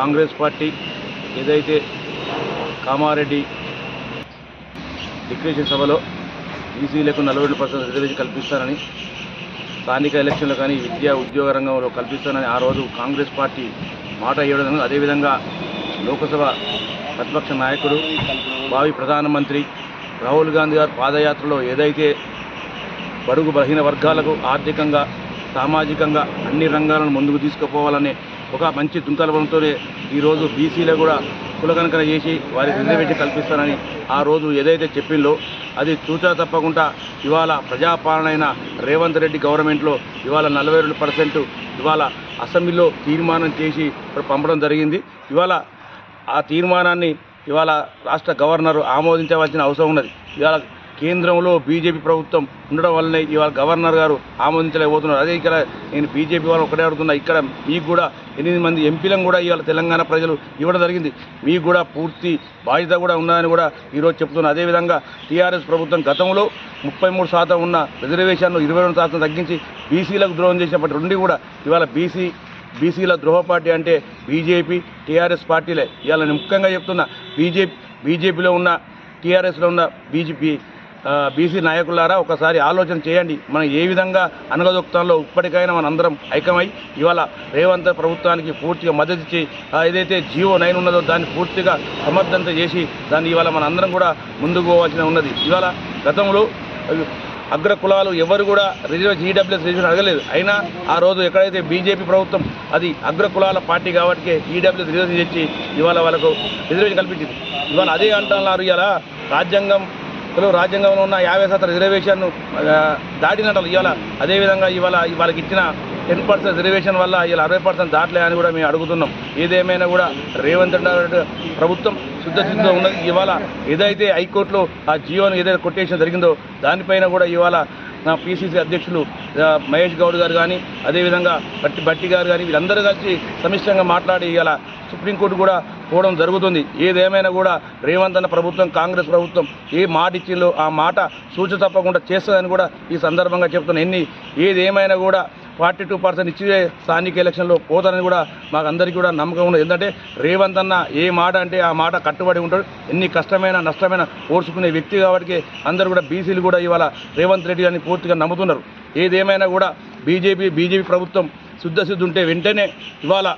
Congress party ఏదైతే Kamareddy declaration సభలో బీసీలకు 40% రిజర్వేషన్ కల్పిస్తానని, స్థానిక ఎలక్షన్లు కానీ విద్యా ఉద్యోగ రంగంలో కల్పిస్తానని ఆ రోజు కాంగ్రెస్ పార్టీ మాట ఇవ్వడం, అదేవిధంగా లోక్సభ ప్రతిపక్ష నాయకుడు భావి ప్రధానమంత్రి రాహుల్ గాంధీ గారు పాదయాత్రలో ఏదైతే బడుగు బలహీన వర్గాలకు ఆర్థికంగా సామాజికంగా అన్ని రంగాలను ముందుకు తీసుకుపోవాలనే ఒక మంచి దుంకలబంతోనే ఈరోజు బీసీలో కూడా కులకనకన చేసి వారికి రిజర్వేషన్ కల్పిస్తానని ఆ రోజు ఏదైతే చెప్పిందో అది చూచా తప్పకుండా ఇవాళ ప్రజాపాలన రేవంత్ రెడ్డి గవర్నమెంట్లో ఇవాళ 42% ఇవాళ అసెంబ్లీలో తీర్మానం చేసి పంపడం జరిగింది. ఇవాళ ఆ తీర్మానాన్ని ఇవాళ రాష్ట్ర గవర్నర్ ఆమోదించవలసిన అవసరం ఉన్నది. ఇవాళ కేంద్రంలో బీజేపీ ప్రభుత్వం ఉండడం వల్లనే ఇవాళ గవర్నర్ గారు ఆమోదించలేకపోతున్నారు. అదే ఇక్కడ నేను బీజేపీ వాళ్ళు ఒకటే అడుగుతున్నా, ఇక్కడ మీకు కూడా 8 మంది ఎంపీలను కూడా ఇవాళ తెలంగాణ ప్రజలు ఇవ్వడం జరిగింది. మీకు కూడా పూర్తి బాధ్యత కూడా ఉన్నదని కూడా ఈరోజు చెప్తున్నారు. అదేవిధంగా టీఆర్ఎస్ ప్రభుత్వం గతంలో 33% ఉన్న రిజర్వేషన్ను 22% తగ్గించి బీసీలకు ద్రోహం చేసినప్పటి నుండి కూడా ఇవాళ బీసీల ద్రోహ పార్టీ అంటే బీజేపీ టీఆర్ఎస్ పార్టీలే. ఇవాళ నేను ముఖ్యంగా చెప్తున్నా, బీజేపీలో ఉన్న టీఆర్ఎస్లో ఉన్న బీసీ నాయకులారా ఒకసారి ఆలోచన చేయండి. మనం ఏ విధంగా అనగదొక్కుతాలో ఇప్పటికైనా మన అందరం ఐక్యమై ఇవాళ రేవంత్ ప్రభుత్వానికి పూర్తిగా మద్దతు ఇచ్చి ఏదైతే జియో 9 ఉన్నదో దాన్ని పూర్తిగా సమర్థంత చేసి దాన్ని ఇవాళ మన అందరం కూడా ముందుకు పోవాల్సిన ఉన్నది. ఇవాళ గతంలో అగ్ర కులాలు ఎవరు కూడా ఈడబ్ల్యూఎస్ రిజర్వేషన్ అడగలేదు. అయినా ఆ రోజు ఎక్కడైతే బీజేపీ ప్రభుత్వం అది అగ్ర కులాల పార్టీ కాబట్టి ఈడబ్ల్యూఎస్ రిజర్వేషన్ ఇచ్చి ఇవాళ వాళ్ళకు రిజర్వేషన్ కల్పించింది. ఇవాళ అదే అంటున్నారు, ఇవాళ రాజ్యాంగంలో ఉన్న 50% రిజర్వేషన్ను దాటినట్లు ఇవాళ అదేవిధంగా వాళ్ళకి ఇచ్చిన 10% రిజర్వేషన్ వల్ల ఇలా 60% దాటలే అని కూడా మేము అడుగుతున్నాం. ఏదేమైనా కూడా రేవంత్ రెడ్డి ప్రభుత్వం శుద్ధచిత్తుగా ఉన్నది. ఇవాళ ఏదైతే హైకోర్టులో ఆ జియోను ఏదైతే కొటేషన్ జరిగిందో దానిపైన కూడా ఇవాళ నా పీసీసీ అధ్యక్షులు మహేష్ గౌడ్ గారు కానీ అదేవిధంగా భట్టి గారు కానీ వీళ్ళందరూ కలిసి సమిష్టంగా మాట్లాడి ఇలా సుప్రీంకోర్టు కూడా పోవడం జరుగుతుంది. ఏదేమైనా కూడా రేవంత్ అన్న ప్రభుత్వం కాంగ్రెస్ ప్రభుత్వం ఏ మాట ఇచ్చిందో ఆ మాట సూచన తప్పకుండా చేస్తుందని కూడా ఈ సందర్భంగా చెప్తున్నాను. ఏదేమైనా కూడా 42% ఇచ్చే స్థానిక ఎలక్షన్లో పోతానని కూడా మాకు అందరికీ కూడా నమ్మకం ఉన్నది. ఎందుకంటే రేవంత్ అన్న ఏ మాట అంటే ఆ మాట కట్టుబడి ఉంటాడు. ఎన్ని కష్టమైన నష్టమైన ఓర్చుకునే వ్యక్తి కాబట్టి అందరూ కూడా బీసీలు కూడా ఇవాళ రేవంత్ రెడ్డి అని పూర్తిగా నమ్ముతున్నారు. ఏదేమైనా కూడా బీజేపీ ప్రభుత్వం శుద్ధశుద్ధి ఉంటే వెంటనే ఇవాళ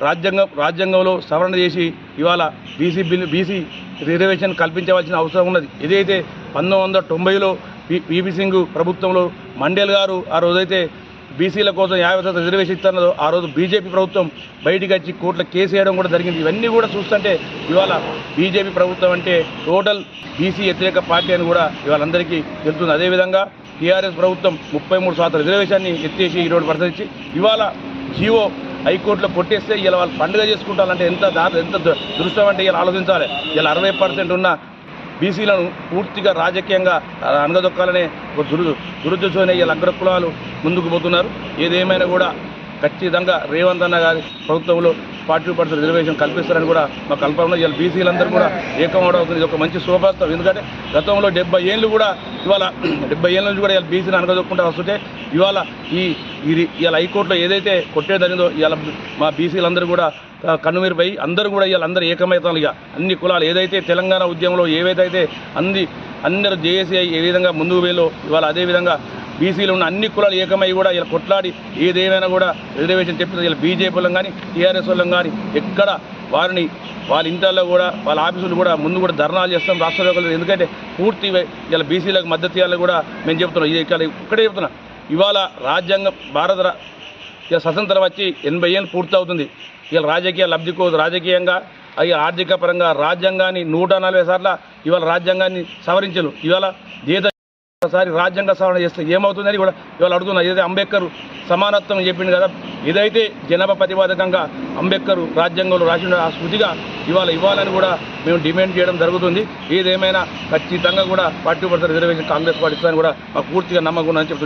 రాజ్యాంగంలో సవరణ చేసి ఇవాళ బీసీ రిజర్వేషన్ కల్పించవలసిన అవసరం ఉన్నది. ఏదైతే 1990లో పీవీ సింగ్ ప్రభుత్వంలో మండేల్ గారు ఆ రోజైతే బీసీల కోసం 50% రిజర్వేషన్ ఇస్తున్నదో ఆ రోజు బీజేపీ ప్రభుత్వం బయటికి వచ్చి కోర్టులో కేసు వేయడం కూడా జరిగింది. ఇవన్నీ కూడా చూస్తుంటే ఇవాళ బీజేపీ ప్రభుత్వం అంటే టోటల్ బీసీ వ్యతిరేక పార్టీ అని కూడా ఇవాళ అందరికీ తెలుస్తుంది. అదేవిధంగా టీఆర్ఎస్ ప్రభుత్వం 33% రిజర్వేషన్ని ఎత్తేసి 20% ఇచ్చి ఇవాళ జియో హైకోర్టులో కొట్టేస్తే ఇలా వాళ్ళు పండుగ చేసుకుంటారంటే ఎంత దృష్టం అంటే ఇలా ఆలోచించాలి. ఇలా 60% ఉన్న బీసీలను పూర్తిగా రాజకీయంగా అనగదొక్కాలనే ఒక దురుద్దేశంతో ఇలా అగ్ర కులాలు ముందుకు పోతున్నారు. ఏదేమైనా కూడా ఖచ్చితంగా రేవంత్ అన్న గారి ప్రభుత్వంలో 40% రిజర్వేషన్ కల్పిస్తారని కూడా మా కల్పన. ఇలా బీసీలందరూ కూడా ఏకమవుతుంది. ఇది ఒక మంచి శుభప్రదం. ఎందుకంటే గతంలో 70 ఏళ్ళు కూడా ఇవాళ 70 ఏళ్ళ నుంచి కూడా ఇలా బీసీని అనగదొక్కుంటూ వస్తుంటే ఇవాళ ఇలా హైకోర్టులో ఏదైతే కొట్టేది జరిగిందో ఇవాళ మా బీసీలందరూ కూడా కన్నుమీరుపై అందరూ కూడా ఇవాళ అందరూ ఏకమవుతారు. ఇక అన్ని కులాలు ఏదైతే తెలంగాణ ఉద్యమంలో ఏవైతే అందరూ జేఏసీ ఏ విధంగా ముందుకు వెళ్ళో ఇవాళ అదేవిధంగా బీసీలు ఉన్న అన్ని కులాలు ఏకమై కూడా ఇలా కొట్లాడి ఏదేమైనా కూడా రిజర్వేషన్ చెప్తుంది. ఇలా బీజేపీ వాళ్ళం కానీ టీఆర్ఎస్ వాళ్ళం కానీ ఎక్కడ వాళ్ళ ఇంట్లో కూడా వాళ్ళ ఆఫీసులు కూడా ముందు కూడా ధర్నాలు చేస్తాం రాష్ట్ర వ్యాప్తంగా. ఎందుకంటే పూర్తి ఇలా బీసీలకు మద్దతు ఇవ్వాలని కూడా మేము చెప్తున్నాం. ఇది ఇక్కడ ఇక్కడే చెప్తున్నాం. ఇవాళ భారత స్వతంత్రం వచ్చి 80 ఏళ్ళు పూర్తవుతుంది. ఇలా రాజకీయ లబ్ధి కోసం రాజకీయంగా ఆర్థిక పరంగా రాజ్యాంగాన్ని 140 సార్లు ఇవాళ రాజ్యాంగాన్ని సవరించరు. ఇవాళ ఒకసారి రాజ్యాంగ సవరణ చేస్తే ఏమవుతుందని కూడా ఇవాళ అడుగుతున్నా. ఏదైతే అంబేద్కర్ సమానత్వం చెప్పింది కదా, ఏదైతే జనాభా ప్రతిపాదకంగా అంబేద్కర్ రాజ్యాంగంలో రాసిన ఆ స్మృతిగా ఇవ్వాలని కూడా మేము డిమాండ్ చేయడం జరుగుతుంది. ఏదేమైనా ఖచ్చితంగా కూడా 40% రిజర్వేషన్ కాంగ్రెస్ పార్టీ ఇస్తారని కూడా మాకు పూర్తిగా నమ్మకం ఉందని చెప్తుంది.